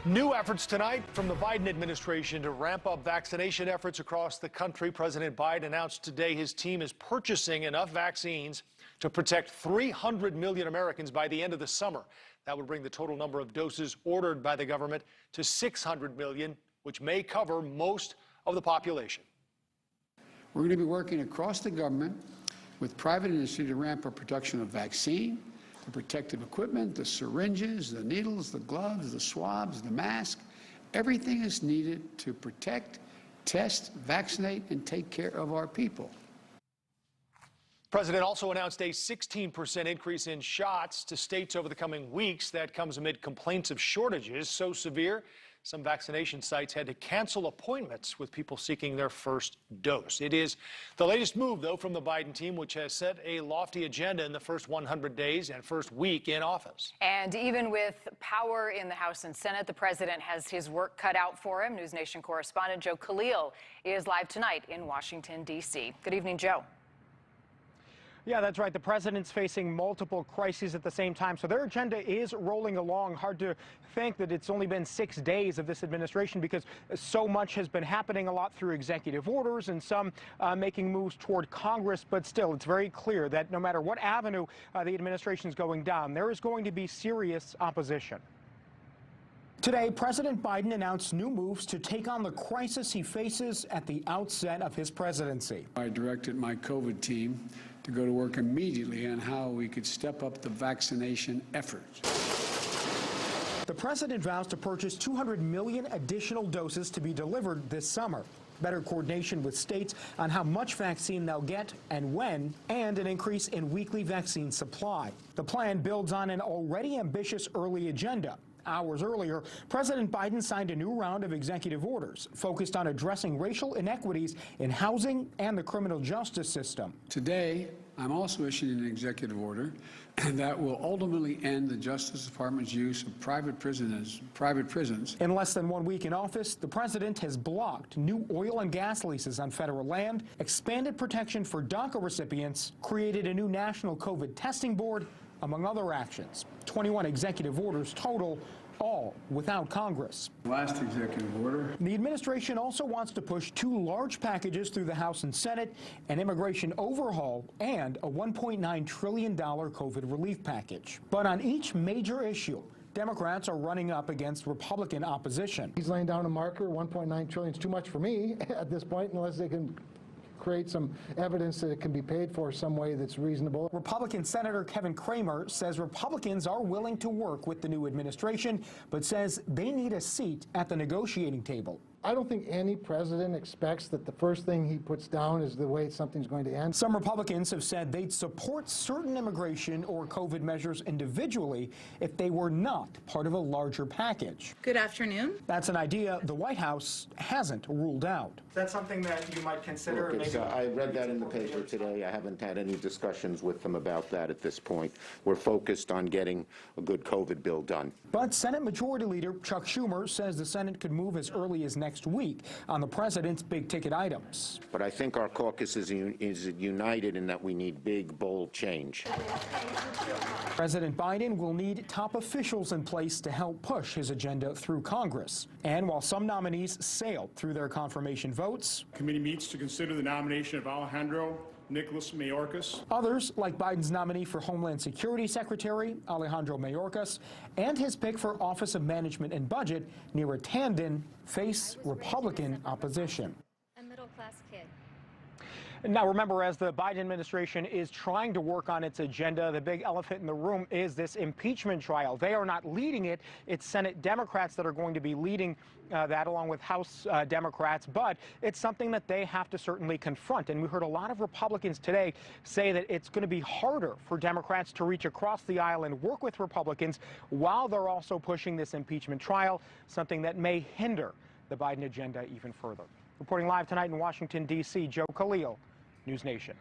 New efforts tonight from the Biden administration to ramp up vaccination efforts across the country. President Biden announced today his team is purchasing enough vaccines to protect 300 million Americans by the end of the summer. That would bring the total number of doses ordered by the government to 600 million, which may cover most of the population. We're going to be working across the government with private industry to ramp up production of vaccine, the protective equipment, the syringes, the needles, the gloves, the swabs, the mask. Everything is needed to protect, test, vaccinate, and take care of our people. The president also announced a 16% increase in shots to states over the coming weeks. That comes amid complaints of shortages so severe some vaccination sites had to cancel appointments with people seeking their first dose. It is the latest move, though, from the Biden team, which has set a lofty agenda in the first 100 days and first week in office. And even with power in the House and Senate, the president has his work cut out for him. NewsNation correspondent Joe Khalil is live tonight in Washington, D.C. Good evening, Joe. Yeah, that's right. The president's facing multiple crises at the same time, so their agenda is rolling along. Hard to think that it's only been 6 days of this administration because so much has been happening, a lot through executive orders and some making moves toward Congress. But still, it's very clear that no matter what avenue the administration is going down, there is going to be serious opposition. Today, President Biden announced new moves to take on the crisis he faces at the outset of his presidency. I directed my COVID team to go to work immediately on how we could step up the vaccination effort. The president vows to purchase 200 million additional doses to be delivered this summer. Better coordination with states on how much vaccine they'll get and when, and an increase in weekly vaccine supply. The plan builds on an already ambitious early agenda. Hours earlier, President Biden signed a new round of executive orders focused on addressing racial inequities in housing and the criminal justice system. Today, I'm also issuing an executive order that will ultimately end the Justice Department's use of private prisons. In less than 1 week in office, the president has blocked new oil and gas leases on federal land, expanded protection for DACA recipients, created a new national COVID testing board, among other actions. 21 executive orders total, all without Congress. Last executive order. The administration also wants to push 2 large packages through the House and Senate, an immigration overhaul and a $1.9 trillion COVID relief package. But on each major issue, Democrats are running up against Republican opposition. He's laying down a marker. 1.9 trillion is too much for me at this point, unless they can create some evidence that it can be paid for some way that's reasonable. Republican Senator Kevin Cramer says Republicans are willing to work with the new administration, but says they need a seat at the negotiating table. I don't think any president expects that the first thing he puts down is the way something's going to end. Some Republicans have said they'd support certain immigration or COVID measures individually if they were not part of a larger package. Good afternoon. That's an idea the White House hasn't ruled out. That's something that you might consider. Look, I read that in the paper today. I haven't had any discussions with them about that at this point. We're focused on getting a good COVID bill done. But Senate Majority Leader Chuck Schumer says the Senate could move as early as next week on the president's big-ticket items. But I think our caucus is united in that we need big, bold change. President Biden will need top officials in place to help push his agenda through Congress. And while some nominees sailed through their confirmation votes, the committee meets to consider the nomination of Alejandro Nicholas Mayorkas. Others, like Biden's nominee for Homeland Security Secretary, Alejandro Mayorkas, and his pick for Office of Management and Budget, Neera Tanden, face Republican opposition. A middle-class kid. Now, remember, as the Biden administration is trying to work on its agenda, the big elephant in the room is this impeachment trial. They are not leading it. It's Senate Democrats that are going to be leading that, along with House Democrats. But it's something that they have to certainly confront. And we heard a lot of Republicans today say that it's going to be harder for Democrats to reach across the aisle and work with Republicans while they're also pushing this impeachment trial, something that may hinder the Biden agenda even further. Reporting live tonight in Washington, D.C., Joe Khalil, NewsNation.